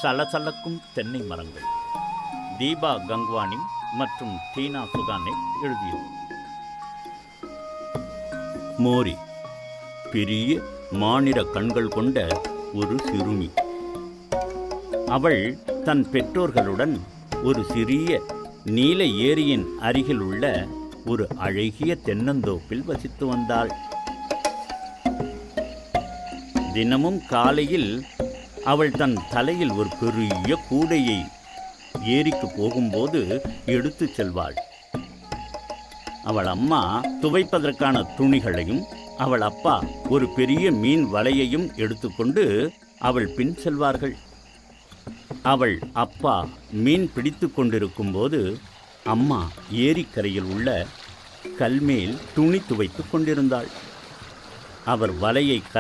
சலசலக்கும் தென்னை மரங்கள். தீபா கங்வானி மற்றும் டீனா சுகானே எழுதியது. மோரி பெரிய மாநிற கண்கள் கொண்ட ஒரு சிறுமி. அவள் தன் பெற்றோர்களுடன் ஒரு சிறிய நீல ஏரியின் அருகில் உள்ள ஒரு அழகிய தென்னந்தோப்பில் வசித்து வந்தாள். தினமும் காலையில் அவள் தன் தலையில் ஒரு பெரிய கூடையை ஏரிக்கு போகும்போது எடுத்து செல்வாள். அவள் அம்மா துவைப்பதற்கான துணிகளையும் அவள் அப்பா ஒரு பெரிய மீன் வலையையும் எடுத்துக்கொண்டு அவள் பின் செல்வார்கள். அவள் அப்பா மீன் பிடித்து கொண்டிருக்கும் போது அம்மா ஏரிக்கரையில் உள்ள கல்மேல் துணி துவைத்து கொண்டிருந்தாள். அவர் வலையை